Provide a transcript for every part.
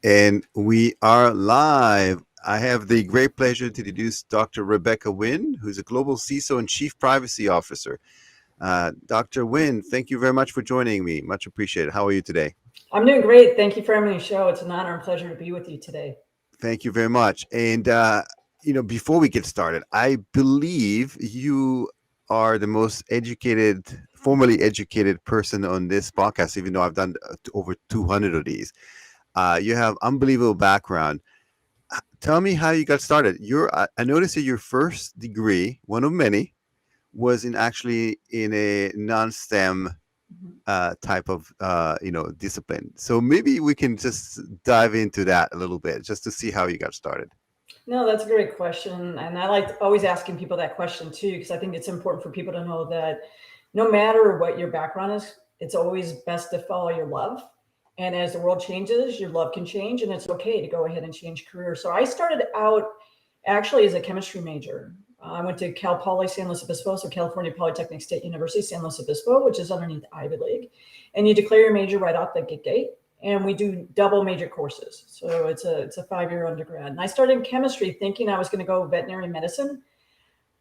And we are live. I have the great pleasure to introduce Dr. Rebecca Wynn, who's a global CISO and Chief Privacy Officer. Dr. Wynn, thank you very much for joining me. Much appreciated. How are you today? I'm doing great. Thank you for having me on the show. It's an honor and pleasure to be with you today. Thank you very much. And, before we get started, I believe you are the most educated, formally educated person on this podcast, even though I've done over 200 of these. You have unbelievable background. Tell me how you got started. I noticed that your first degree, one of many, was in a non-STEM Mhm. type of discipline. So maybe we can just dive into that a little bit, just to see how you got started. No, that's a great question. And I like always asking people that question too, because I think it's important for people to know that no matter what your background is, it's always best to follow your love. And as the world changes, your love can change, and it's okay to go ahead and change careers. So I started out actually as a chemistry major. I went to Cal Poly San Luis Obispo, so California Polytechnic State University, San Luis Obispo, which is underneath Ivy League. And you declare your major right off the gate, and we do double major courses. So it's a 5-year undergrad. And I started in chemistry thinking I was going to go veterinary medicine,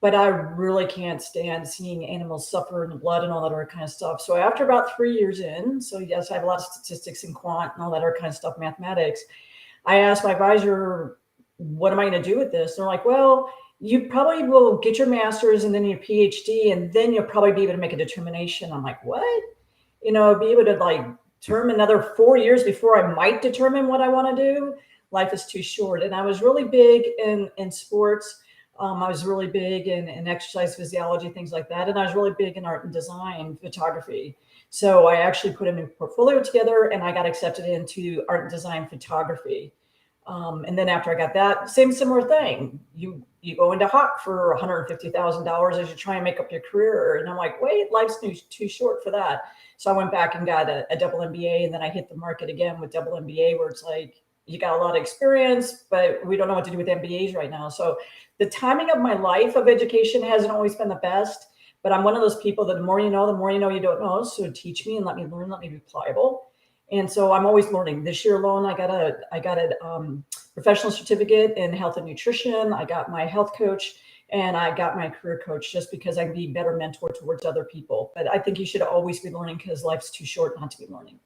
but I really can't stand seeing animals suffer in the blood and all that other kind of stuff. So after about 3 years in, so yes, I have a lot of statistics and quant and all that other kind of stuff, mathematics. I asked my advisor, what am I going to do with this? And they're like, well, you probably will get your master's and then your PhD, and then you'll probably be able to make a determination. I'm like, what? Be able to like term another 4 years before I might determine what I want to do. Life is too short. And I was really big in sports. I was really big in exercise physiology, things like that. And I was really big in art and design, photography. So I actually put a new portfolio together and I got accepted into art and design photography. And then after I got that, same similar thing. You go into Hawk for $150,000 as you try and make up your career. And I'm like, wait, life's too short for that. So I went back and got a double MBA, and then I hit the market again with double MBA, where it's like you got a lot of experience, but we don't know what to do with MBAs right now. So the timing of my life of education hasn't always been the best. But I'm one of those people that the more you know you don't know. So teach me and let me learn, let me be pliable. And so I'm always learning. This year alone, I got a professional certificate in health and nutrition. I got my health coach and I got my career coach just because I can be a better mentor towards other people. But I think you should always be learning because life's too short not to be learning.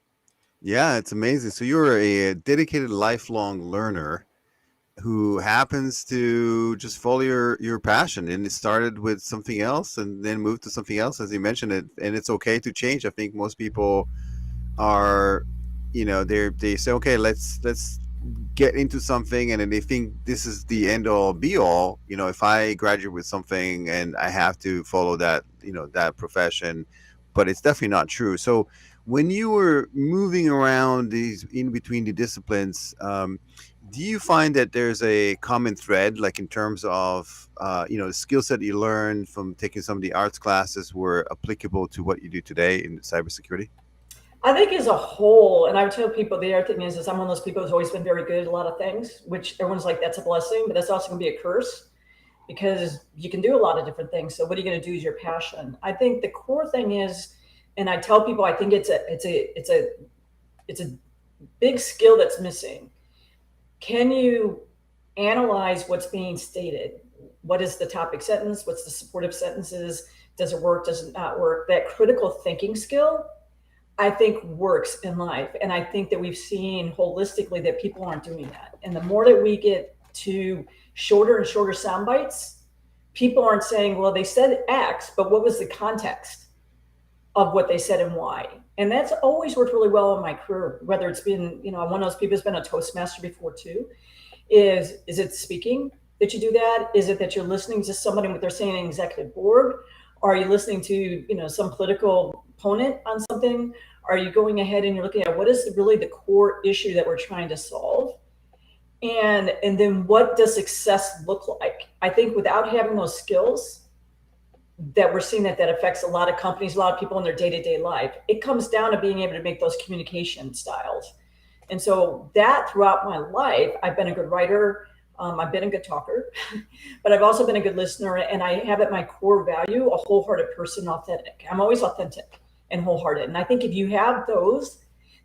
Yeah, it's amazing. So you're a dedicated lifelong learner who happens to just follow your passion, and it started with something else and then moved to something else, as you mentioned it, and it's okay to change. I think most people are, they say, okay, let's get into something, and then they think this is the end all be all. If I graduate with something and I have to follow that, that profession, but it's definitely not true. So when you were moving around these in between the disciplines, do you find that there's a common thread, like in terms of the skill set you learned from taking some of the arts classes were applicable to what you do today in cybersecurity? I think as a whole, and I would tell people the other thing is I'm one of those people who's always been very good at a lot of things, which everyone's like, that's a blessing, but that's also going to be a curse because you can do a lot of different things. So what are you going to do is your passion. I think the core thing is, and I tell people, I think it's a big skill that's missing. Can you analyze what's being stated? What is the topic sentence? What's the supportive sentences? Does it work? Does it not work? That critical thinking skill, I think, works in life. And I think that we've seen holistically that people aren't doing that. And the more that we get to shorter and shorter sound bites, people aren't saying, well, they said X, but what was the context of what they said and why? And that's always worked really well in my career, whether it's been, I'm one of those people who's been a Toastmaster before too. Is it speaking that you do that? Is it that you're listening to somebody what they're saying in an executive board? Are you listening to, some political opponent on something? Are you going ahead and you're looking at what is really the core issue that we're trying to solve? And then what does success look like? I think without having those skills that we're seeing that affects a lot of companies, a lot of people in their day-to-day life, it comes down to being able to make those communication styles. And so that throughout my life, I've been a good writer. I've been a good talker, but I've also been a good listener. And I have at my core value a wholehearted person, authentic. I'm always authentic and wholehearted. And I think if you have those,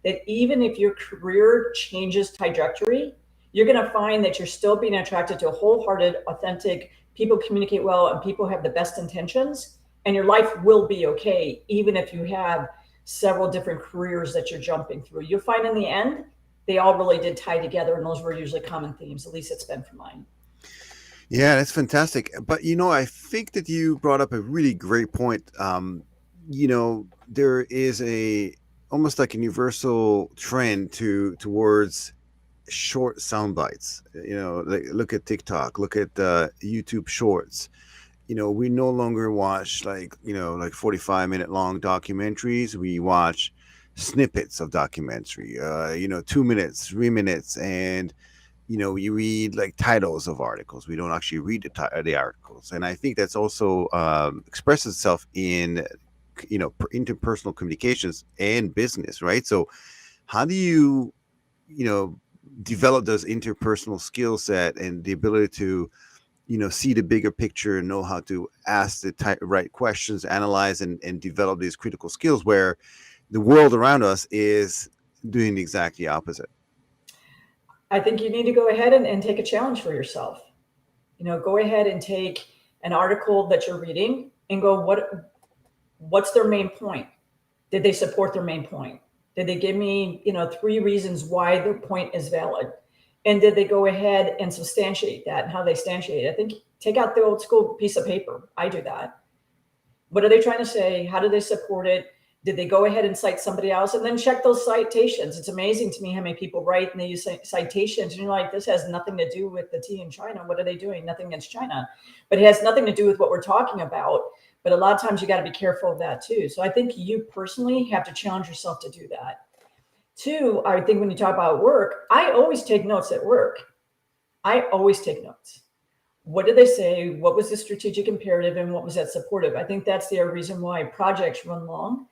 that even if your career changes trajectory, you're going to find that you're still being attracted to wholehearted, authentic people, communicate well, and people have the best intentions, and your life will be okay, even if you have several different careers that you're jumping through. You'll find in the end, they all really did tie together, and those were usually common themes. At least it's been for mine. Yeah, that's fantastic. But I think that you brought up a really great point. There is a almost like a universal trend towards short sound bites. Like look at TikTok, look at YouTube Shorts. We no longer watch like 45-minute long documentaries. We watch snippets of documentary. 2 minutes, 3 minutes, and you read like titles of articles. We don't actually read the articles, and I think that's also expresses itself in interpersonal communications and business, right? So how do you know develop those interpersonal skill set and the ability to see the bigger picture and know how to ask the right questions, analyze and develop these critical skills where the world around us is doing exactly the opposite? I think you need to go ahead and take a challenge for yourself. Go ahead and take an article that you're reading and go, what's their main point? Did they support their main point? Did they give me, 3 reasons why their point is valid? And did they go ahead and substantiate that, and how they substantiate it? I think take out the old school piece of paper. I do that. What are they trying to say? How do they support it? Did they go ahead and cite somebody else? And then check those citations. It's amazing to me how many people write and they use citations. And you're like, this has nothing to do with the tea in China. What are they doing? Nothing against China. But it has nothing to do with what we're talking about. But a lot of times you got to be careful of that too. So I think you personally have to challenge yourself to do that. Two, I think when you talk about work, I always take notes at work. I always take notes. What did they say? What was the strategic imperative and what was that supportive? I think that's the reason why projects run long.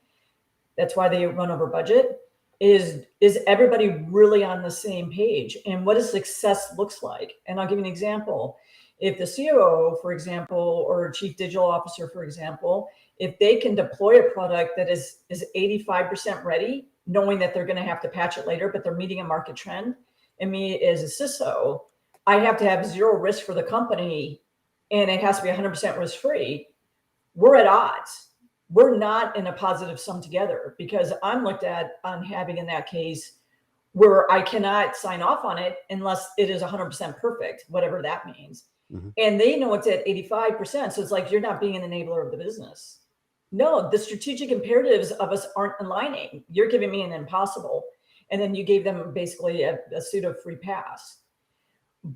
That's why they run over budget. Is everybody really on the same page? And what does success looks like? And I'll give you an example. If the COO, for example, or chief digital officer, for example, if they can deploy a product that is 85% ready, knowing that they're going to have to patch it later, but they're meeting a market trend, and me as a CISO, I have to have zero risk for the company, and it has to be 100% risk free. We're at odds. We're not in a positive sum together, because I'm looked at on having in that case where I cannot sign off on it unless it is 100% perfect, whatever that means. Mm-hmm. And they know it's at 85%. So it's like, you're not being an enabler of the business. No, the strategic imperatives of us aren't aligning. You're giving me an impossible. And then you gave them basically a pseudo free pass.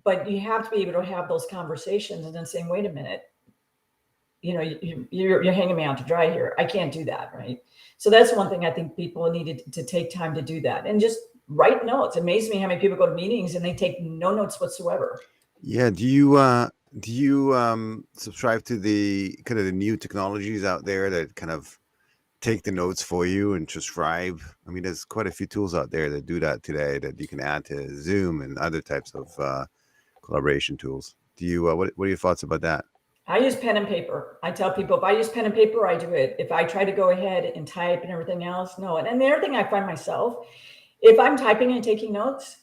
But you have to be able to have those conversations and then saying, wait a minute, you're hanging me out to dry here. I can't do that, right? So that's one thing I think people needed to take time to do that and just write notes. It amazes me how many people go to meetings and they take no notes whatsoever. Yeah. Do you subscribe to the kind of the new technologies out there that kind of take the notes for you and transcribe? I mean, there's quite a few tools out there that do that today that you can add to Zoom and other types of collaboration tools. Do you what are your thoughts about that? I use pen and paper. I tell people, if I use pen and paper, I do it. If I try to go ahead and type and everything else, no. And the other thing I find myself, if I'm typing and taking notes,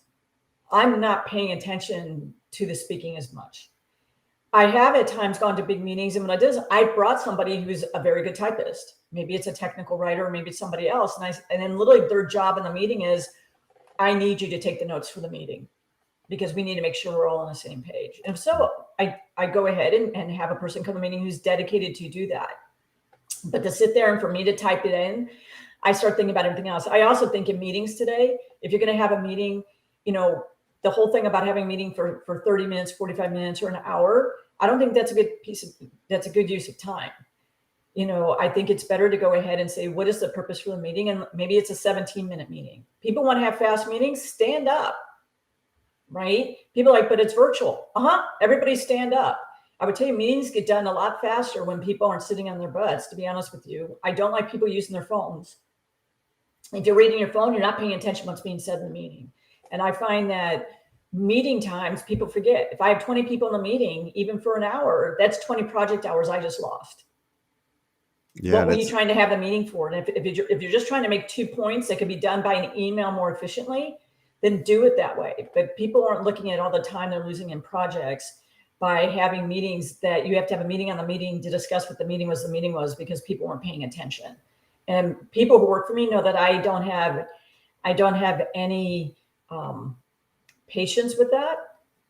I'm not paying attention to the speaking as much. I have at times gone to big meetings, and what I did is I brought somebody who's a very good typist. Maybe it's a technical writer, maybe it's somebody else. And then literally their job in the meeting is, I need you to take the notes for the meeting, because we need to make sure we're all on the same page. And so I go ahead and have a person come to the meeting who's dedicated to do that. But to sit there and for me to type it in, I start thinking about everything else. I also think in meetings today, if you're going to have a meeting, the whole thing about having a meeting for 30 minutes, 45 minutes, or an hour, I don't think that's a good use of time. I think it's better to go ahead and say, what is the purpose for the meeting? And maybe it's a 17-minute meeting. People want to have fast meetings, stand up. Right? People are like, but it's virtual. Everybody stand up. I would tell you, meetings get done a lot faster when people aren't sitting on their butts, to be honest with you. I don't like people using their phones. If you're reading your phone, you're not paying attention to what's being said in the meeting. And I find that meeting times, people forget. If I have 20 people in a meeting, even for an hour, that's 20 project hours I just lost. Yeah, What were you that's trying to have the meeting for? And if you're just trying to make 2 points that could be done by an email more efficiently, then do it that way. But people aren't looking at all the time they're losing in projects by having meetings that you have to have a meeting on the meeting to discuss what the meeting was because people weren't paying attention. And people who work for me know that I don't have any patience with that.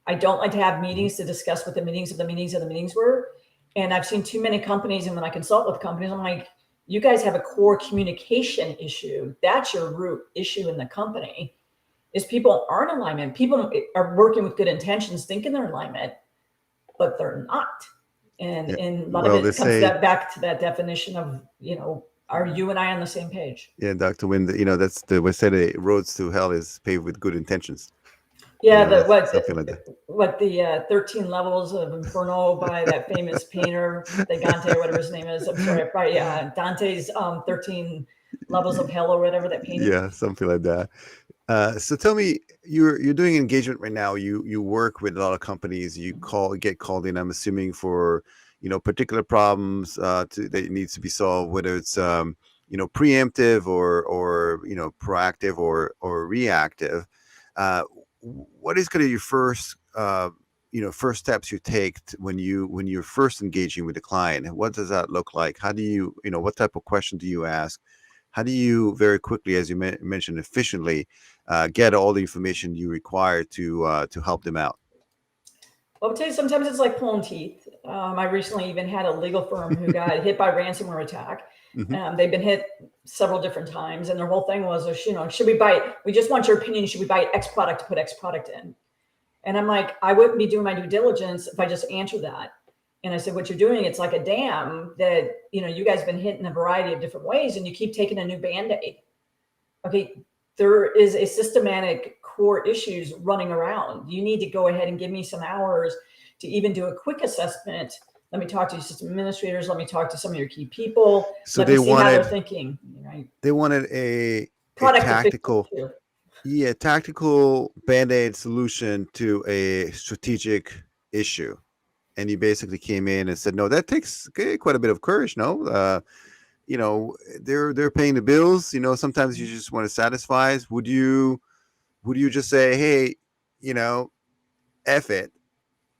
I don't like to have meetings to discuss what the meetings were. And I've seen too many companies, and when I consult with companies, I'm like, you guys have a core communication issue. That's your root issue in the company, is people aren't in alignment. People are working with good intentions, thinking they're in alignment, but they're not. And yeah. a lot of Well, they it comes say, back to that definition of, are you and I on the same page? yeah, Dr. Wynn, that's the we say the roads to hell is paved with good intentions. Yeah, the That's something like that. what the 13 levels of Inferno by that famous painter, the Dante, whatever his name is. I'm sorry, I probably Dante's 13 levels of hell or whatever, that painting. Yeah, something like that. So tell me, you're doing engagement right now. You work with a lot of companies. You get called in. I'm assuming for particular problems that needs to be solved, whether it's preemptive or proactive or reactive. Uh, what is kind of your first first steps you take when you're first engaging with the client? What does that look like? How do what type of question do you ask? How do you very quickly, as you mentioned, efficiently get all the information you require to help them out? Well, I'll tell you, sometimes it's like pulling teeth. I recently even had a legal firm who got hit by ransomware attack. Hmm. They've been hit several different times, and their whole thing was, should we buy? We just want your opinion. Should we buy X product to put X product in? And I'm like, I wouldn't be doing my due diligence if I just answer that. And I said, what you're doing, it's like a dam that, you guys have been hit in a variety of different ways, and you keep taking a new BandAid. Okay, there is a systematic core issues running around. You need to go ahead and give me some hours to even do a quick assessment. Let me talk to your system administrators. Let me talk to some of your key people. So Let me see how they're thinking. Right? they wanted a Product efficiency tactical, too. yeah, tactical band-aid solution to a strategic issue. And you basically came in and said, no, that takes quite a bit of courage. No, they're paying the bills. Sometimes you just want to satisfy. Would you just say, hey, you know, F it,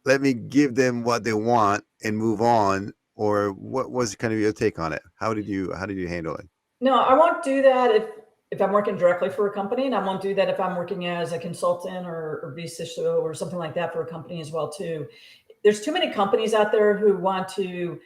let me give them what they want and move on? Or what was kind of your take on it? How did you handle it? No, I won't do that if I'm working directly for a company, and I won't do that if I'm working as a consultant or VCISO or something like that for a company as well too. There's too many companies out there who want to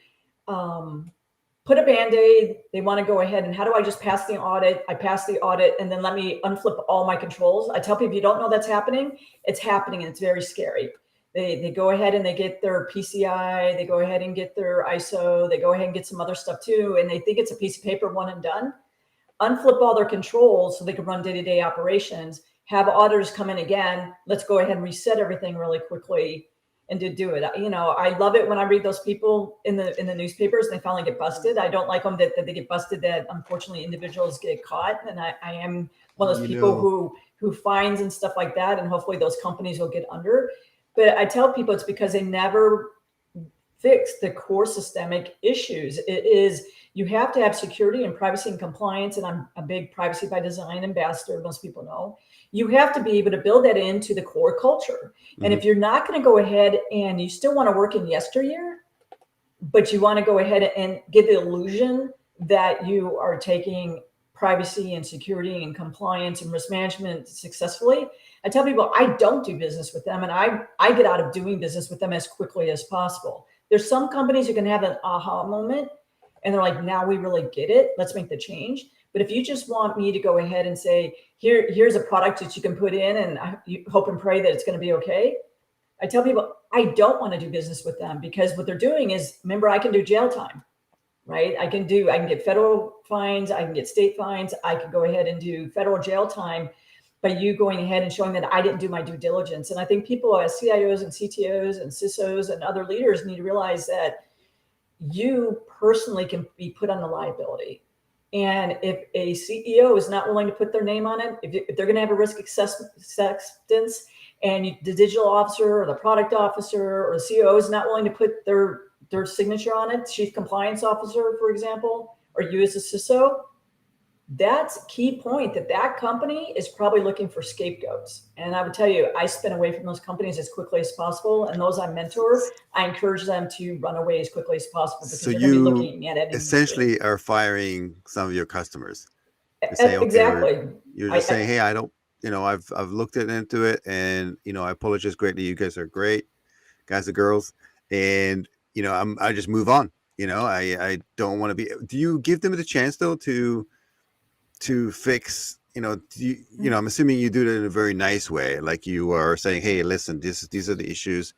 put a Band-Aid. They want to go ahead and, how do I just pass the audit? I pass the audit and then let me unflip all my controls. I tell people, you don't know that's happening. It's happening, and it's very scary. They go ahead and they get their PCI, they go ahead and get their ISO, they go ahead and get some other stuff too, and they think it's a piece of paper, one and done. Unflip all their controls so they can run day-to-day operations, have auditors come in again, let's go ahead and reset everything really quickly and to do it. I love it when I read those people in the newspapers and they finally get busted. I don't like them that they get busted, that unfortunately individuals get caught. And I am one of those You people know, who fines and stuff like that, and hopefully those companies will get under. But I tell people it's because they never fix the core systemic issues. It is, you have to have security and privacy and compliance, and I'm a big privacy by design ambassador, most people know. You have to be able to build that into the core culture. And mhm. if you're not going to go ahead and you still want to work in yesteryear, but you want to go ahead and give the illusion that you are taking privacy and security and compliance and risk management successfully, I tell people I don't do business with them, and I get out of doing business with them as quickly as possible. There's some companies who can have an aha moment and they're like, now we really get it. Let's make the change. But if you just want me to go ahead and say, here's a product that you can put in, and you hope and pray that it's going to be okay, I tell people I don't want to do business with them, because what they're doing is, remember, I can do jail time, right? I can get federal fines, I can get state fines, I can go ahead and do federal jail time by you going ahead and showing that I didn't do my due diligence. And I think people as CIOs and CTOs and CISOs and other leaders need to realize that you personally can be put on the liability. And if a CEO is not willing to put their name on it, if they're going to have a risk acceptance, and the digital officer or the product officer or the CEO is not willing to put their their signature on it, chief compliance officer, for example, or you as a CISO, that's a key point that that company is probably looking for scapegoats. And I would tell you, I spin away from those companies as quickly as possible. And those I mentor, I encourage them to run away as quickly as possible because So they're going to be you looking at it. essentially are firing some of your customers. You're saying, okay, Exactly. you're just saying, hey, I don't, I've looked into it, and I apologize greatly. You guys are great, guys and girls, and I just move on. I don't want to be. Do you give them the chance though to fix? I'm assuming you do it in a very nice way, like you are saying, hey, listen, these are the issues.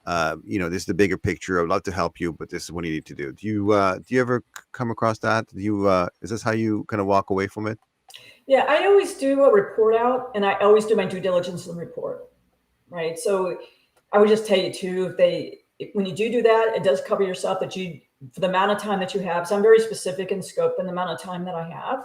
This is the bigger picture. I'd love to help you, but this is what you need to do. Do you ever come across that? Is this how you kind of walk away from it? Yeah, I always do a report out, and I always do my due diligence in the report, right? So I would just tell you too, when you do that, it does cover yourself that for the amount of time that you have. So I'm very specific in scope and the amount of time that I have.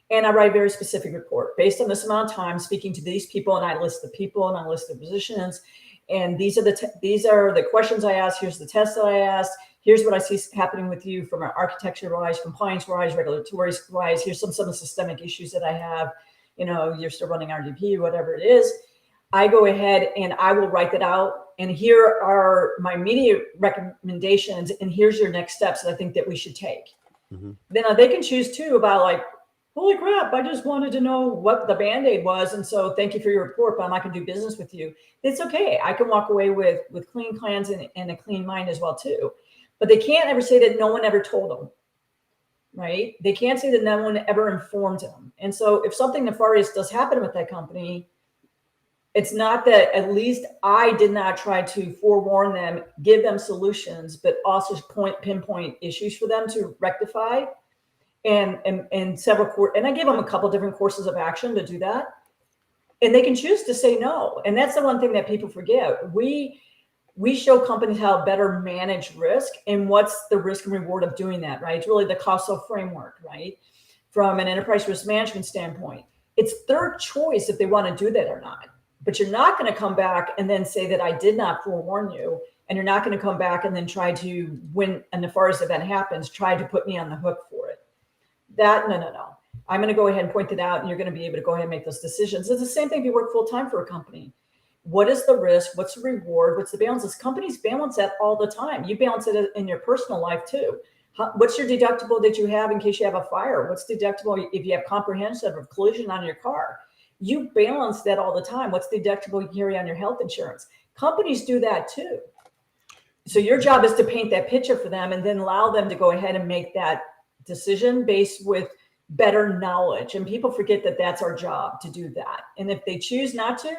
And I write a very specific report based on this amount of time speaking to these people, and I list the people and I list the positions. And these are the questions I asked. Here's the test that I asked. Here's what I see happening with you from an architecture-wise, compliance-wise, regulatory-wise. Here's some of the systemic issues that I have. You're still running RDP, whatever it is. I go ahead and I will write that out. And here are my immediate recommendations. And here's your next steps that I think that we should take. Mm-hmm. Then they can choose too about like, holy crap, I just wanted to know what the BandAid was. And so thank you for your report, but I'm not going to do business with you. It's okay. I can walk away with clean plans and a clean mind as well too. But they can't ever say that no one ever told them, right? They can't say that no one ever informed them. And so if something nefarious does happen with that company, it's not that at least I did not try to forewarn them, give them solutions, but also pinpoint issues for them to rectify. And I gave them a couple different courses of action to do that. And they can choose to say no. And that's the one thing that people forget. We show companies how to better manage risk and what's the risk and reward of doing that, right? It's really the causal framework, right? From an enterprise risk management standpoint, it's their choice if they want to do that or not. But you're not going to come back and then say that I did not forewarn you. And you're not going to come back and then try to, when a nefarious event happens, try to put me on the hook for it. No. I'm going to go ahead and point it out, and you're going to be able to go ahead and make those decisions. It's the same thing if you work full time for a company. What is the risk? What's the reward? What's the balance? Companies balance that all the time. You balance it in your personal life too. What's your deductible that you have in case you have a fire? What's deductible if you have comprehensive or collision on your car? You balance that all the time. What's the deductible you carry on your health insurance? Companies do that too. So your job is to paint that picture for them and then allow them to go ahead and make that decision based with better knowledge. And people forget that that's our job to do that. And if they choose not to,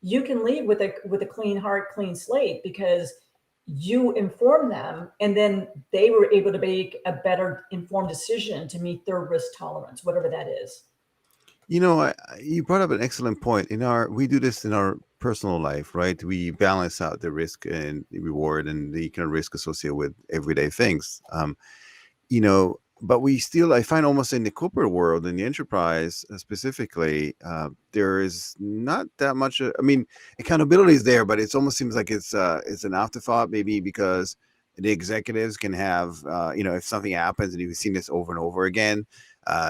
you can leave with a clean heart, clean slate, because you inform them and then they were able to make a better informed decision to meet their risk tolerance, whatever that is. You brought up an excellent point. We do this in our personal life, right? We balance out the risk and the reward and the kind of risk associated with everyday things. But we still, I find almost in the corporate world, in the enterprise specifically, there is not that much. Accountability is there, but it almost seems like it's an afterthought, maybe because the executives can have, if something happens, and you've seen this over and over again,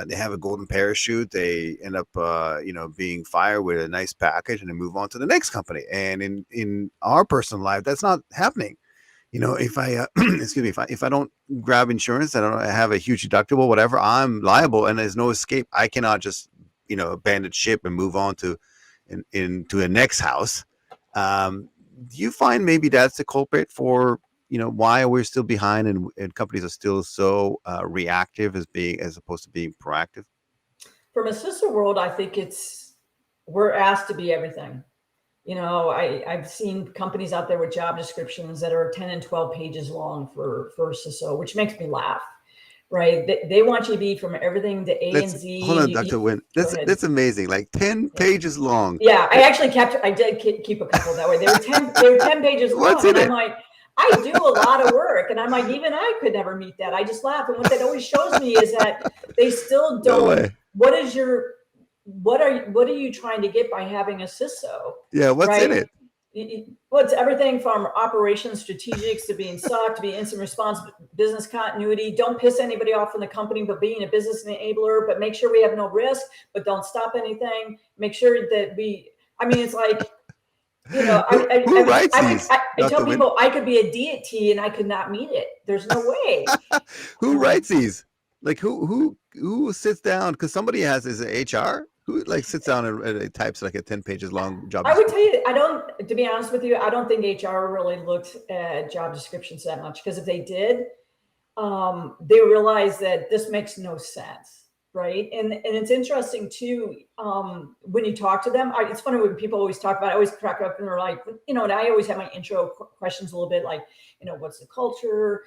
they have a golden parachute. They end up, being fired with a nice package, and they move on to the next company. And in our personal life, that's not happening. If I excuse me, if I don't grab insurance, I have a huge deductible, whatever, I'm liable, and there's no escape. I cannot just abandon ship and move on to into a next house. Do you find maybe that's the culprit for why we're still behind and companies are still so reactive as opposed to being proactive? From a CISO world, I think we're asked to be everything. I've seen companies out there with job descriptions that are 10 and 12 pages long for CISO, which makes me laugh, right? They want you to be from everything to A and Z. Hold on, Dr. Wynn. That's amazing. Like 10 pages long. Yeah, I did keep a couple that way. They were 10 pages long. What's in it? I'm like, I do a lot of work, and I'm like, even I could never meet that. I just laugh. And what that always shows me is that they still don't. No way. What are you trying to get by having a CISO? Yeah, what's right? in it? Well, it's everything from operations strategics to being SOC to being incident response, business continuity. Don't piss anybody off in the company, but being a business enabler, but make sure we have no risk, but don't stop anything. Make sure that it's like, Who writes these, I tell Dr. Wynn? people I could be a deity and I could not meet it. There's no way. Who writes these? Like who sits down? Because somebody is it HR? Who like sits down and types like a 10 pages long job I would description? tell you, to be honest with you, I don't think HR really looked at job descriptions that much, because if they did, they realize that this makes no sense, right? And it's interesting too, when you talk to them. It's funny when people always talk about it, I always crack up and they're like, and I always have my intro questions a little bit like, what's the culture,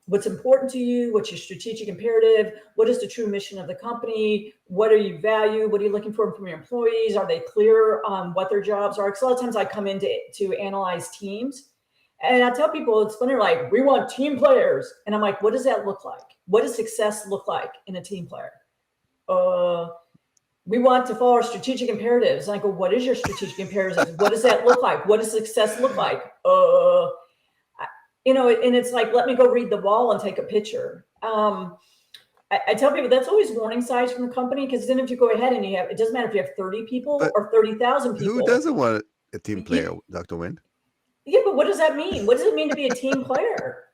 what's important to you, what's your strategic imperative, what is the true mission of the company, what are you value, what are you looking for from your employees, are they clear on what their jobs are? Because a lot of times I come in to analyze teams. And I tell people, it's funny, like, we want team players. And I'm like, what does that look like? What does success look like in a team player? We want to follow our strategic imperatives. And I go, what is your strategic imperatives? What does that look like? What does success look like? And it's like, let me go read the wall and take a picture. I tell people that's always warning signs from the company, because then if you go ahead and it doesn't matter if you have 30 people But or 30,000 people. who doesn't want a team player, Dr. Wynn? Yeah, but what does that mean? What does it mean to be a team player?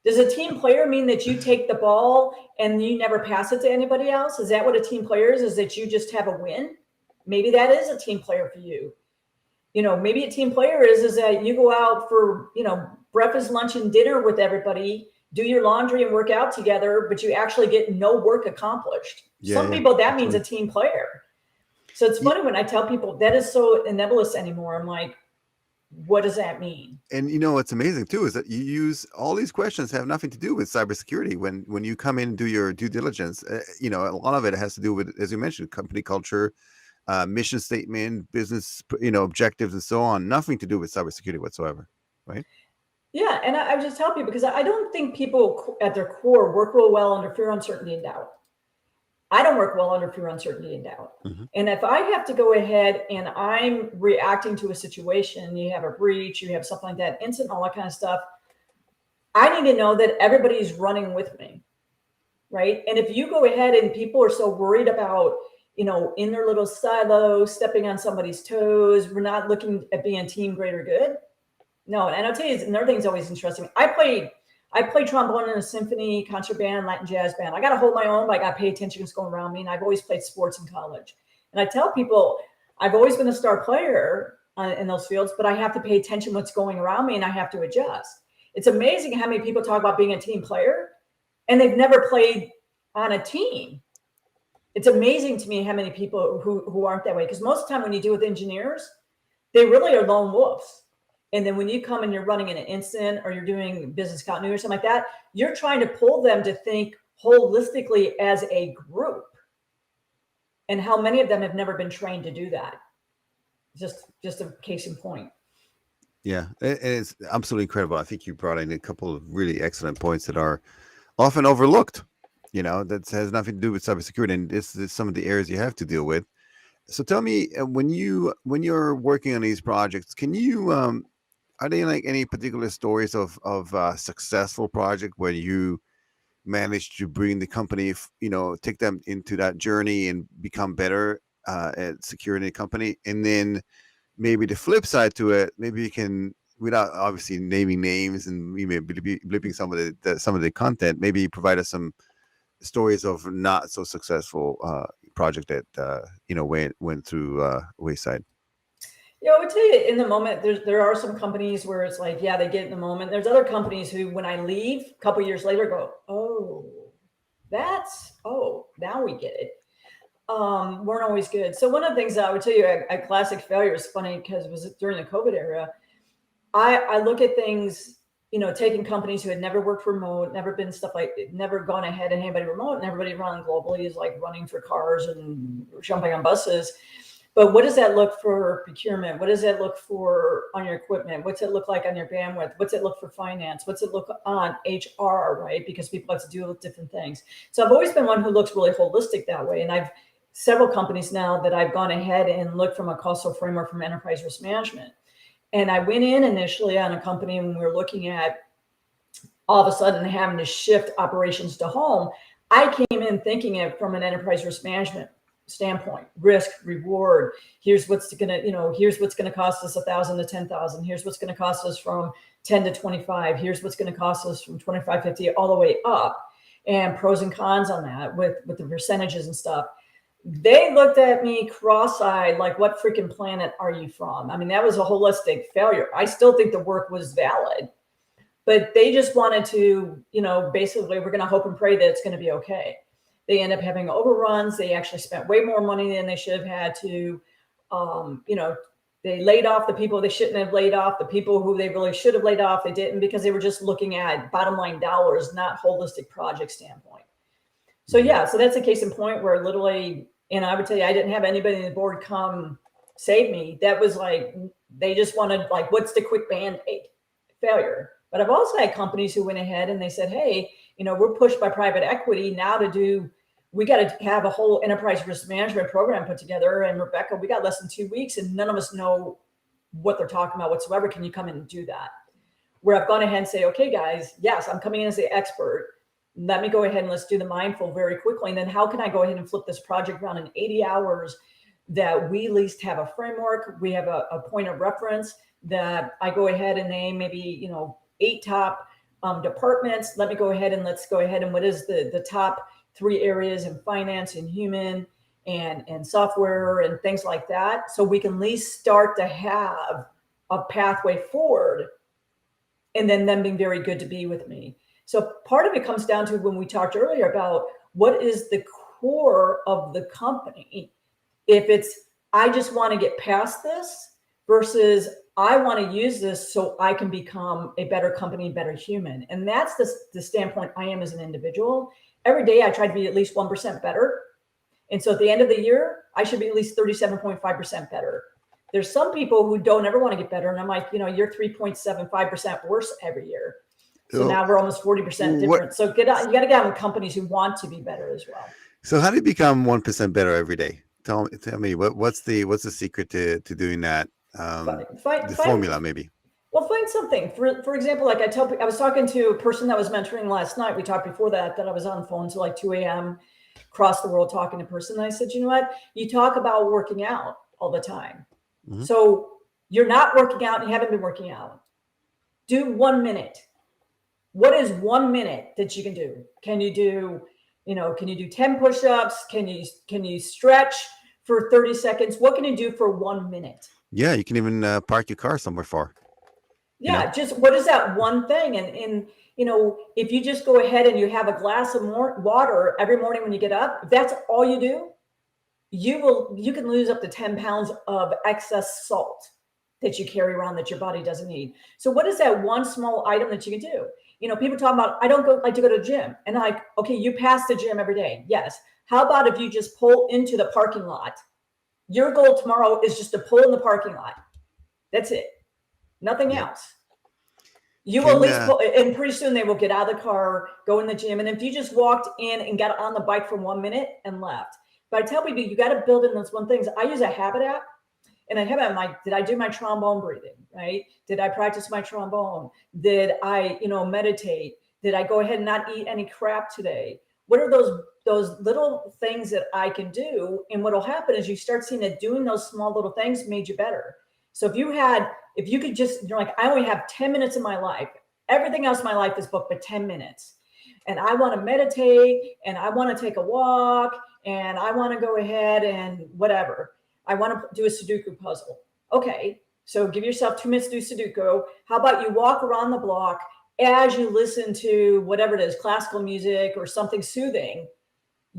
Does a team player mean that you take the ball and you never pass it to anybody else? Is that what a team player is that you just have a win? Maybe that is a team player for you. Maybe a team player is that you go out for, breakfast, lunch, and dinner with everybody, do your laundry and work out together, but you actually get no work accomplished. Some people, that means a team player. So it's funny when I tell people that is so nebulous anymore. I'm like, what does that mean? And what's amazing too is that you use all these questions have nothing to do with cybersecurity. When you come in and do your due diligence, a lot of it has to do with, as you mentioned, company culture, mission statement, business, objectives, and so on. Nothing to do with cybersecurity whatsoever, right? Yeah, and I just tell people, because I don't think people at their core work real well under fear, uncertainty, and doubt. I don't work well under fear, uncertainty, and doubt. Mm-hmm. And if I have to go ahead and I'm reacting to a situation, you have a breach, you have something like that, incident, all that kind of stuff, I need to know that everybody's running with me, right? And if you go ahead and people are so worried about, in their little silo, stepping on somebody's toes, we're not looking at being team greater good. No, and I'll tell you, another thing is always interesting. I play trombone in a symphony, concert band, Latin jazz band. I got to hold my own, but I got to pay attention to what's going around me. And I've always played sports in college. And I tell people, I've always been a star player in those fields, but I have to pay attention to what's going around me and I have to adjust. It's amazing how many people talk about being a team player and they've never played on a team. It's amazing to me how many people who aren't that way. Because most of the time when you deal with engineers, they really are lone wolves. And then when you come and you're running in an incident or you're doing business continuity or something like that, you're trying to pull them to think holistically as a group. And how many of them have never been trained to do that? Just a case in point. Yeah, it's absolutely incredible. I think you brought in a couple of really excellent points that are often overlooked. That has nothing to do with cybersecurity, and this is some of the areas you have to deal with. So tell me, when you're working on these projects, can you are there like any particular stories of successful project where you managed to bring the company, take them into that journey and become better at securing the company? And then maybe the flip side to it, maybe you can, without obviously naming names and we may be blipping some of the content, maybe provide us some stories of not so successful project that went through wayside. I would tell you in the moment, there are some companies where it's like, yeah, they get in the moment. There's other companies who, when I leave a couple years later, go, now we get it. Weren't always good. So one of the things that I would tell you, a classic failure is funny because it was during the COVID era. I look at things, taking companies who had never worked remote, never been stuff like, never gone ahead and anybody remote, and everybody running globally is like running for cars and jumping on buses. But what does that look for procurement? What does that look for on your equipment? What's it look like on your bandwidth? What's it look for finance? What's it look on HR, right? Because people have to deal with different things. So I've always been one who looks really holistic that way. And several companies now that I've gone ahead and looked from a causal framework from enterprise risk management. And I went in initially on a company when we were looking at all of a sudden having to shift operations to home. I came in thinking it from an enterprise risk management standpoint, risk, reward. Here's what's gonna, here's what's gonna cost us 1,000 to 10,000. Here's what's gonna cost us from 10 to 25. Here's what's gonna cost us from 2550 all the way up, and pros and cons on that with the percentages and stuff. They looked at me cross-eyed like, what freaking planet are you from? I mean, that was a holistic failure. I still think the work was valid, but they just wanted to, basically, we're going to hope and pray that it's going to be okay. They end up having overruns. They actually spent way more money than they should have had to. They laid off the people they shouldn't have laid off. The people who they really should have laid off, they didn't, because they were just looking at bottom line dollars, not holistic project standpoint. So yeah, so that's a case in point where literally, and I would tell you, I didn't have anybody on the board come save me. That was like, they just wanted like, what's the quick BandAid? Failure. But I've also had companies who went ahead and they said, hey, we're pushed by private equity now we got to have a whole enterprise risk management program put together. And Rebecca, we got less than 2 weeks and none of us know what they're talking about whatsoever. Can you come in and do that? Where I've gone ahead and say, okay, guys, yes, I'm coming in as the expert. Let me go ahead and let's do the mindful very quickly. And then how can I go ahead and flip this project around in 80 hours that we at least have a framework, we have a point of reference, that I go ahead and name maybe, 8 top departments. Let me go ahead and let's go ahead and what is the top 3 areas in finance and human and software and things like that. So we can at least start to have a pathway forward, and then them being very good to be with me. So part of it comes down to when we talked earlier about what is the core of the company. If it's, I just want to get past this versus I want to use this so I can become a better company, better human. And that's the standpoint I am as an individual. Every day I try to be at least 1% better. And so at the end of the year, I should be at least 37.5% better. There's some people who don't ever want to get better. And I'm like, you're 3.75% worse every year. So now we're almost 40% different. So you got to get on companies who want to be better as well. So how do you become 1% better every day? Tell me what's the secret to doing that? The formula maybe. Well, find something. For example, like I was talking to a person that was mentoring last night. We talked before that I was on the phone till like 2 a.m. across the world talking to a person. And I said, you know what? You talk about working out all the time. Mm-hmm. So you're not working out and you haven't been working out. Do 1 minute. What is 1 minute that you can do? Can you do 10 push-ups? Can you stretch for 30 seconds? What can you do for 1 minute? Yeah, you can even park your car somewhere far. Yeah, just what is that one thing? And if you just go ahead and you have a glass of water every morning when you get up, if that's all you do, you can lose up to 10 pounds of excess salt that you carry around that your body doesn't need. So what is that one small item that you can do? People talk about, I don't like to go to the gym. And I'm like, okay, you pass the gym every day. Yes. How about if you just pull into the parking lot? Your goal tomorrow is just to pull in the parking lot. That's it. Nothing else. You will at least pull, and pretty soon they will get out of the car, go in the gym. And if you just walked in and got on the bike for 1 minute and left. But I tell people, you got to build in those one things. I use a habit app. And I have did I do my trombone breathing, right? Did I practice my trombone? Did I, meditate? Did I go ahead and not eat any crap today? What are those little things that I can do? And what'll happen is you start seeing that doing those small little things made you better. So if you could just, you're like, I only have 10 minutes in my life. Everything else in my life is booked but 10 minutes. And I want to meditate and I want to take a walk and I want to go ahead and whatever. I want to do a Sudoku puzzle. Okay, so give yourself 2 minutes to do Sudoku. How about you walk around the block as you listen to whatever it is, classical music or something soothing?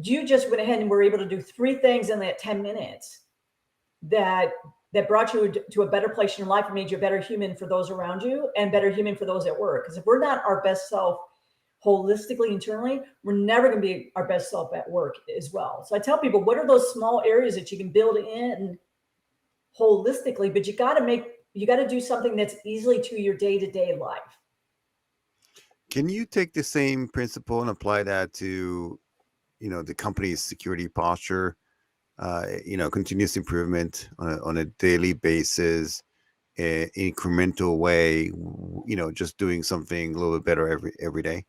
You just went ahead and were able to do 3 things in that 10 minutes that brought you to a better place in your life and made you a better human for those around you and better human for those at work. Because if we're not our best self holistically, internally, we're never going to be our best self at work as well. So I tell people, what are those small areas that you can build in holistically, but you got to do something that's easily to your day-to-day life. Can you take the same principle and apply that to, the company's security posture? continuous improvement on a daily basis, incremental way, just doing something a little bit better every day?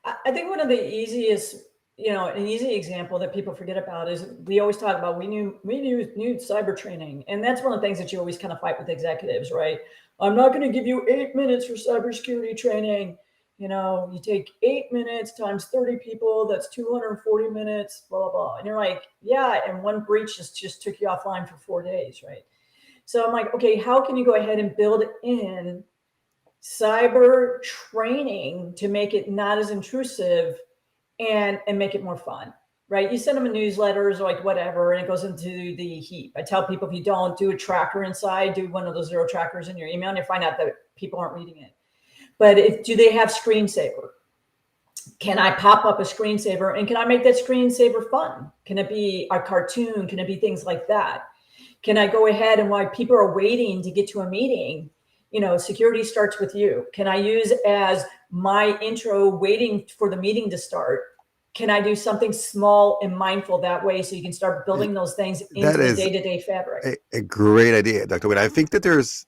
I think one of the easiest, an easy example that people forget about is we always talk about we need cyber training, and that's one of the things that you always kind of fight with executives, right? I'm not going to give you 8 minutes for cybersecurity training. You take 8 minutes times 30 people, that's 240 minutes, blah blah blah, and you're like, yeah, and one breach just took you offline for 4 days, right? So I'm like, okay, how can you go ahead and build in cyber training to make it not as intrusive and make it more fun, right? You send them a newsletters or like whatever, and it goes into the heap. I tell people, if you don't do a tracker inside, do one of those zero trackers in your email, and you find out that people aren't reading it. But do they have screensaver? Can I pop up a screensaver, and can I make that screensaver fun? Can it be a cartoon? Can it be things like that? Can I go ahead, and while people are waiting to get to a meeting, security starts with you. Can I use as my intro waiting for the meeting to start? Can I do something small and mindful that way, so you can start building those things into That the is day-to-day fabric? a great idea, Dr. Wynn. I think that there's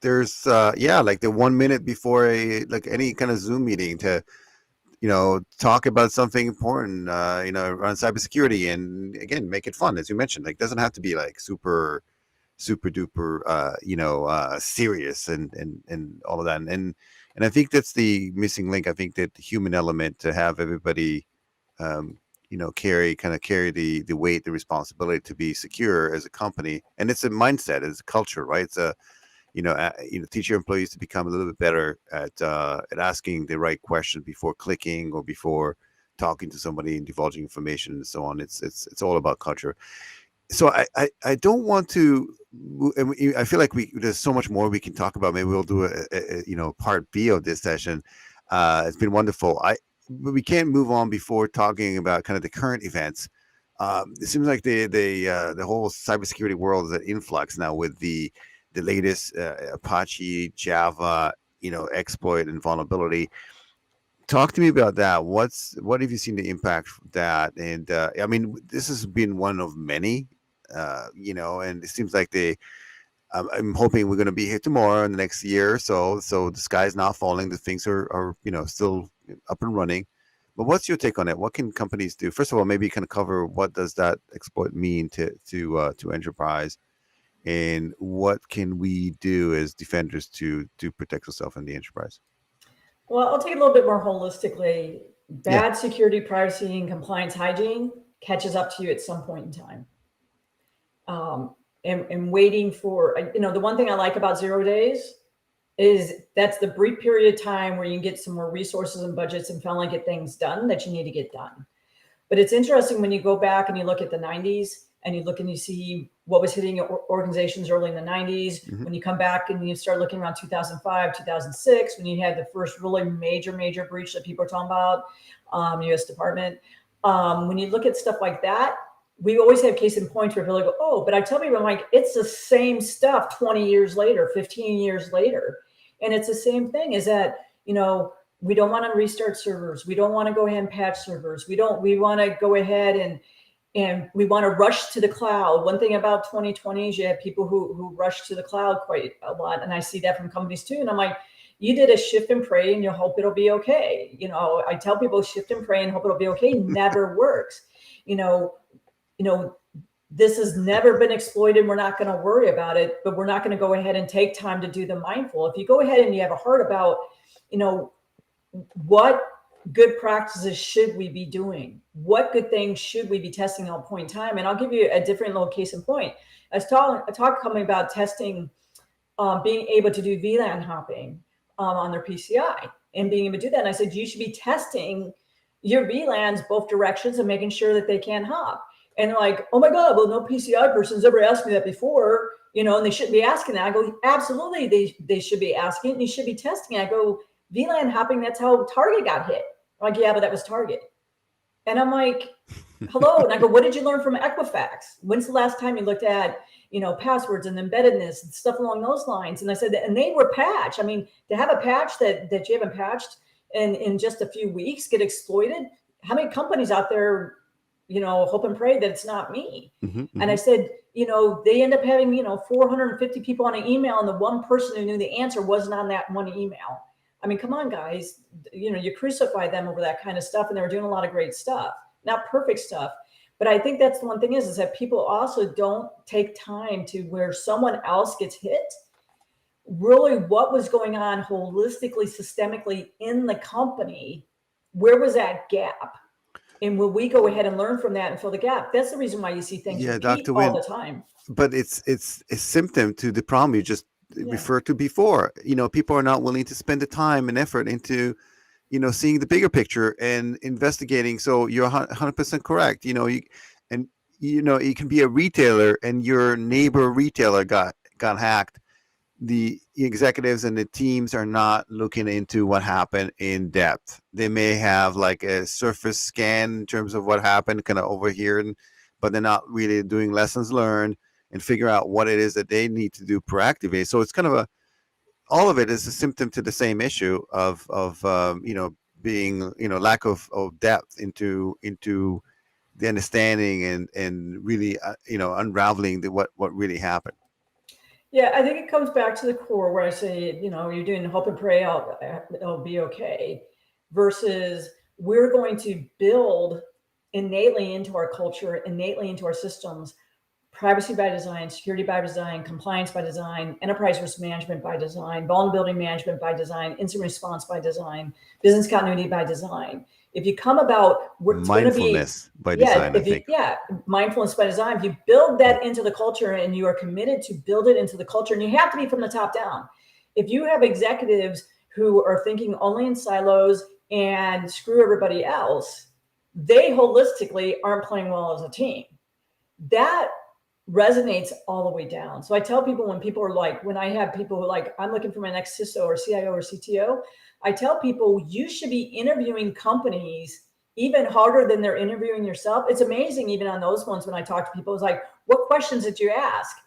yeah, like the 1 minute before any kind of Zoom meeting to talk about something important, around cybersecurity, and again, make it fun, as you mentioned. Like, doesn't have to be like super duper, serious and all of that. And I think that's the missing link. I think that the human element, to have everybody, carry the weight, the responsibility to be secure as a company, and it's a mindset, it's a culture, right? It's a teach your employees to become a little bit better at asking the right question before clicking or before talking to somebody and divulging information and so on. It's all about culture. So I don't want to. I feel like there's so much more we can talk about. Maybe we'll do a part B of this session. It's been wonderful. But we can't move on before talking about kind of the current events. It seems like the whole cybersecurity world is at influx now with the latest Apache, Java, exploit and vulnerability. Talk to me about that. What have you seen the impact of that? And I mean, this has been one of many, and it seems like I'm hoping we're going to be here tomorrow in the next year or so. So the sky's not falling. The things are still up and running. But what's your take on it? What can companies do? First of all, maybe you can cover what does that exploit mean to enterprise, and what can we do as defenders to protect ourselves in the enterprise? Well, I'll take it a little bit more holistically. Yeah. Bad security, privacy, and compliance hygiene catches up to you at some point in time. And waiting for, the one thing I like about 0 days is that's the brief period of time where you can get some more resources and budgets and finally get things done that you need to get done. But it's interesting when you go back and you look at the 90s and you look and you see what was hitting organizations early in the 90s. Mm-hmm. When you come back and you start looking around 2005, 2006, when you had the first really major breach that people are talking about, U.S. Department. When you look at stuff like that, we always have case in points where people go, oh, but I tell people, I'm like, it's the same stuff 20 years later, 15 years later. And it's the same thing, is that, we don't want to restart servers. We don't want to go ahead and patch servers. We want to go ahead and we want to rush to the cloud. One thing about 2020 is you have people who rush to the cloud quite a lot. And I see that from companies too. And I'm like, you did a shift and pray and you hope it'll be okay. I tell people shift and pray and hope it'll be okay never works. This has never been exploited. We're not going to worry about it, but we're not going to go ahead and take time to do the mindful. If you go ahead and you have a heart about, what good practices should we be doing? What good things should we be testing at a point in time? And I'll give you a different little case in point. I talked coming about testing, being able to do VLAN hopping on their PCI and being able to do that. And I said, you should be testing your VLANs both directions and making sure that they can hop. And they're like, oh my God, well, no PCI person's ever asked me that before, and they shouldn't be asking that. I go, absolutely, they should be asking it, and you should be testing it. I go, VLAN hopping, that's how Target got hit. I'm like, yeah, but that was Target. And I'm like, hello. And I go, what did you learn from Equifax? When's the last time you looked at, passwords and embeddedness and stuff along those lines? And I said, and they were patched. I mean, to have a patch that you haven't patched and in just a few weeks get exploited, how many companies out there hope and pray that it's not me. Mm-hmm, And mm-hmm. I said, they end up having, 450 people on an email, and the one person who knew the answer wasn't on that one email. I mean, come on, guys, you crucify them over that kind of stuff, and they were doing a lot of great stuff, not perfect stuff. But I think that's the one thing is that people also don't take time to where someone else gets hit. Really, what was going on holistically, systemically in the company? Where was that gap? And will we go ahead and learn from that and fill the gap? That's the reason why you see things Yeah, repeat Dr. all Wynn, the time. but it's a symptom to the problem you just Yeah. referred to before. People are not willing to spend the time and effort into seeing the bigger picture and investigating. So you're 100% correct. And you can be a retailer and your neighbor retailer got hacked. The executives and the teams are not looking into what happened in depth. They may have like a surface scan in terms of what happened, kind of over here, but they're not really doing lessons learned and figure out what it is that they need to do proactively. So it's kind of all of it is a symptom to the same issue of being lack of depth into the understanding and really unraveling what really happened. Yeah, I think it comes back to the core where I say, you're doing hope and pray, it'll be okay, versus we're going to build innately into our culture, innately into our systems, privacy by design, security by design, compliance by design, enterprise risk management by design, vulnerability management by design, incident response by design, business continuity by design. If you come about, it's going to be, Mindfulness by yeah, design, I think. mindfulness by design. If you build that into the culture and you are committed to build it into the culture, and you have to be from the top down. If you have executives who are thinking only in silos and screw everybody else, they holistically aren't playing well as a team. That resonates all the way down. So I tell people when I have people who are like, I'm looking for my next CISO or CIO or CTO, I tell people you should be interviewing companies even harder than they're interviewing yourself. It's amazing, even on those ones, when I talk to people, it's like, what questions did you ask?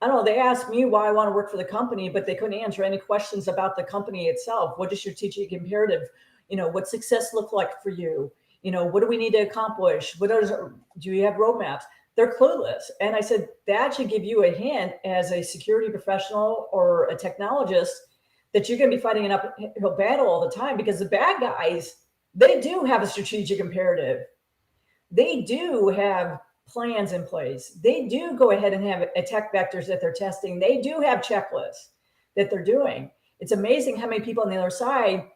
I don't know. They asked me why I want to work for the company, but they couldn't answer any questions about the company itself. What is your strategic imperative? What success look like for you? What do we need to accomplish? Do you have roadmaps? They're clueless. And I said, that should give you a hint as a security professional or a technologist that you're going to be fighting an uphill battle all the time, because the bad guys, they do have a strategic imperative. They do have plans in place. They do go ahead and have attack vectors that they're testing. They do have checklists that they're doing. It's amazing how many people on the other side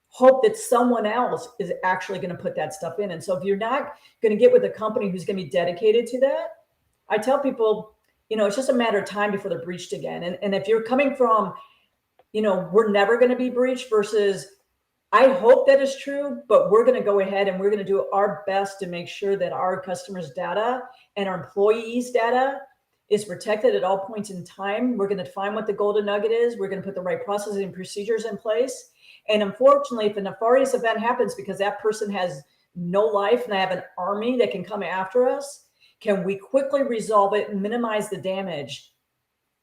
hope that someone else is actually going to put that stuff in. And so if you're not going to get with a company who's going to be dedicated to that, I tell people, it's just a matter of time before they're breached again. And if you're coming from, we're never going to be breached versus I hope that is true, but we're going to go ahead and we're going to do our best to make sure that our customers' data and our employees' data is protected at all points in time. We're going to define what the golden nugget is. We're going to put the right processes and procedures in place. And unfortunately, if a nefarious event happens because that person has no life and they have an army that can come after us, can we quickly resolve it and minimize the damage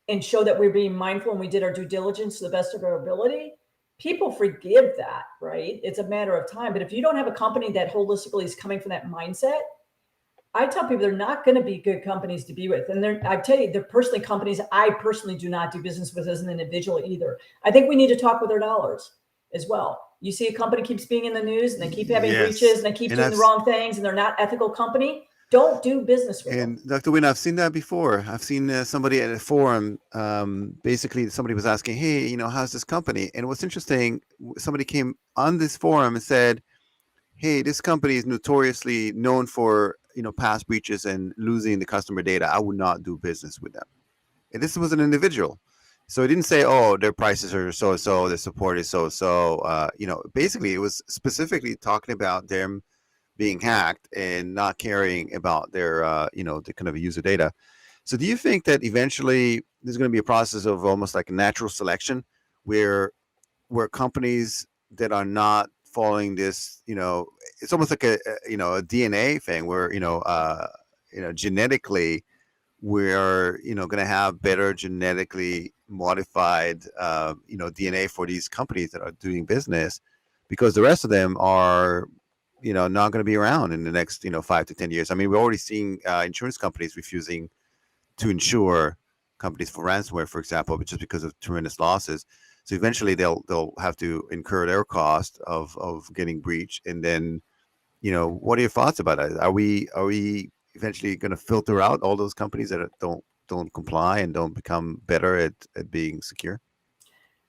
and show that we're being mindful and we did our due diligence to the best of our ability? People forgive that, right? It's a matter of time. But if you don't have a company that holistically is coming from that mindset, I tell people they're not going to be good companies to be with. And I tell you, they're personally companies I personally do not do business with as an individual either. I think we need to talk with our dollars as well. You see a company keeps being in the news and they keep having breaches and they keep doing the wrong things and they're not ethical company. Don't do business with them. And Dr. Wynn, I've seen that before. I've seen somebody at a forum. Basically, somebody was asking, "Hey, how's this company?" And what's interesting, somebody came on this forum and said, "Hey, this company is notoriously known for past breaches and losing the customer data. I would not do business with them." And this was an individual, so he didn't say, "Oh, their prices are so so, their support is so so." Basically, it was specifically talking about them being hacked and not caring about their the kind of user data. So do you think that eventually there's going to be a process of almost like a natural selection where companies that are not following this, it's almost like a DNA thing where genetically we're going to have better genetically modified DNA for these companies that are doing business because the rest of them are not going to be around in the next 5 to 10 years. I mean, we're already seeing insurance companies refusing to insure companies for ransomware, for example, just because of tremendous losses. So eventually they'll have to incur their cost of getting breached. And then, what are your thoughts about it? Are we eventually going to filter out all those companies that don't comply and don't become better at being secure?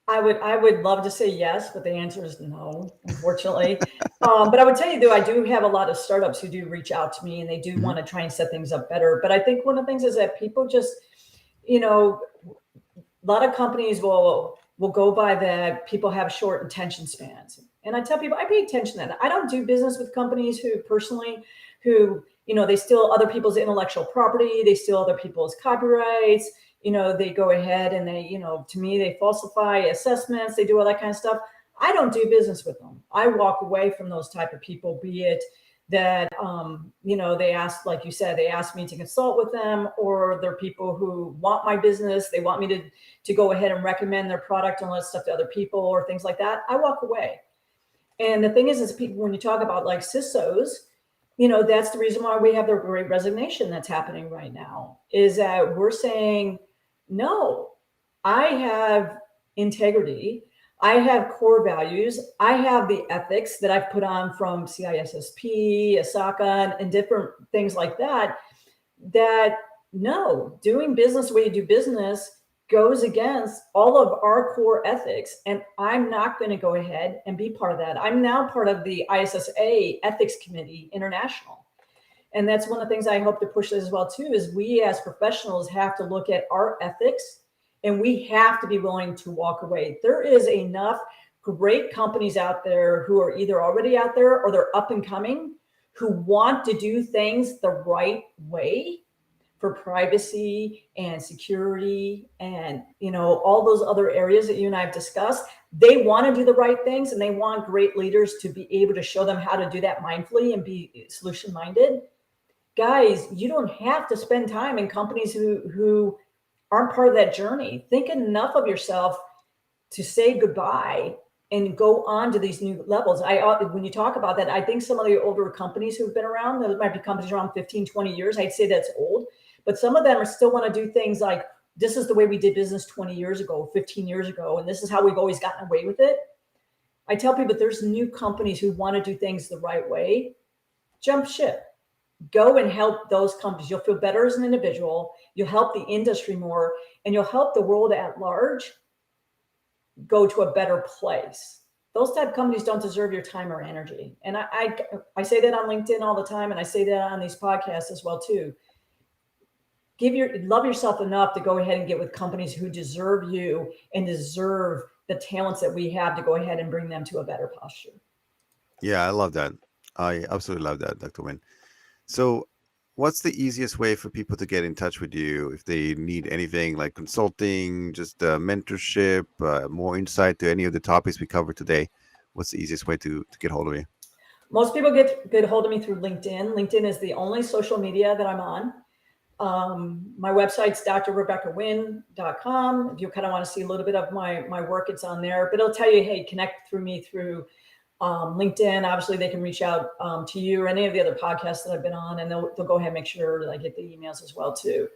I would love to say yes, but the answer is no, unfortunately. But I would tell you though, I do have a lot of startups who do reach out to me and they do Hmm. want to try and set things up better. But I think one of the things is that people just, you know, a lot of companies will go by that people have short attention spans. And I tell people I pay attention to that. I don't do business with companies who personally who, they steal other people's intellectual property, they steal other people's copyrights, they go ahead and they, to me, they falsify assessments, they do all that kind of stuff. I don't do business with them. I walk away from those type of people, be it that they ask, like you said, they ask me to consult with them, or they're people who want my business, they want me to go ahead and recommend their product and let stuff to other people or things like that. I walk away. And the thing is people, when you talk about like CISOs, that's the reason why we have the great resignation that's happening right now, is that we're saying, no, I have integrity. I have core values. I have the ethics that I've put on from CISSP, ASACA, and different things like that, that no, doing business the way you do business goes against all of our core ethics. And I'm not going to go ahead and be part of that. I'm now part of the ISSA Ethics Committee International. And that's one of the things I hope to push as well too, is we as professionals have to look at our ethics and we have to be willing to walk away. There is enough great companies out there who are either already out there or they're up and coming, who want to do things the right way for privacy and security and all those other areas that you and I have discussed. They want to do the right things and they want great leaders to be able to show them how to do that mindfully and be solution minded. Guys, you don't have to spend time in companies who aren't part of that journey. Think enough of yourself to say goodbye and go on to these new levels. When you talk about that, I think some of the older companies who've been around, there might be companies around 15, 20 years. I'd say that's old, but some of them are still want to do things like, this is the way we did business 20 years ago, 15 years ago, and this is how we've always gotten away with it. I tell people there's new companies who want to do things the right way. Jump ship. Go and help those companies. You'll feel better as an individual. You'll help the industry more, and you'll help the world at large go to a better place. Those type of companies don't deserve your time or energy. And I say that on LinkedIn all the time, and I say that on these podcasts as well too. Love yourself enough to go ahead and get with companies who deserve you and deserve the talents that we have to go ahead and bring them to a better posture. Yeah, I love that. I absolutely love that, Dr. Wynn. So, what's the easiest way for people to get in touch with you if they need anything like consulting, just mentorship, more insight to any of the topics we covered today? What's the easiest way to get hold of you? Most people get hold of me through LinkedIn. LinkedIn is the only social media that I'm on. My website's drrebeccawynn.com. If you kind of want to see a little bit of my work, it's on there. But it'll tell you, hey, connect through me through LinkedIn. Obviously, they can reach out to you or any of the other podcasts that I've been on, and they'll go ahead and make sure that I get the emails as well too.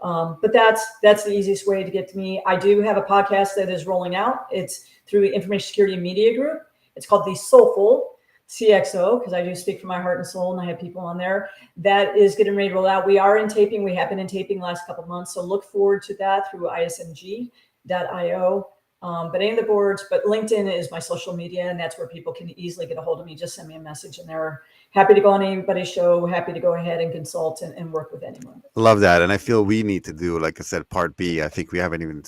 But that's the easiest way to get to me. I do have a podcast that is rolling out. It's through Information Security Media Group. It's called the Soulful CXO, because I do speak from my heart and soul, and I have people on there. That is getting ready to roll out. We are in taping. We have been in taping the last couple of months, so look forward to that through ismg.io. But any of the boards, but LinkedIn is my social media, and that's where people can easily get a hold of me. Just send me a message, and they're happy to go on anybody's show, happy to go ahead and consult and work with anyone. Love that. And I feel we need to do, like I said, part B. I think we haven't even,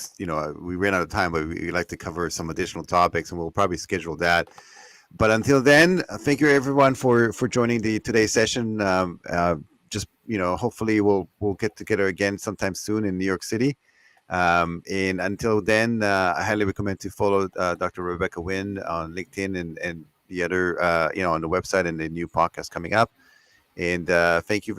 we ran out of time, but we like to cover some additional topics, and we'll probably schedule that. But until then, thank you everyone for joining today's session. Just hopefully we'll get together again sometime soon in New York City. And until then, I highly recommend to follow Dr. Rebecca Wynn on LinkedIn and the other on the website and the new podcast coming up. And thank you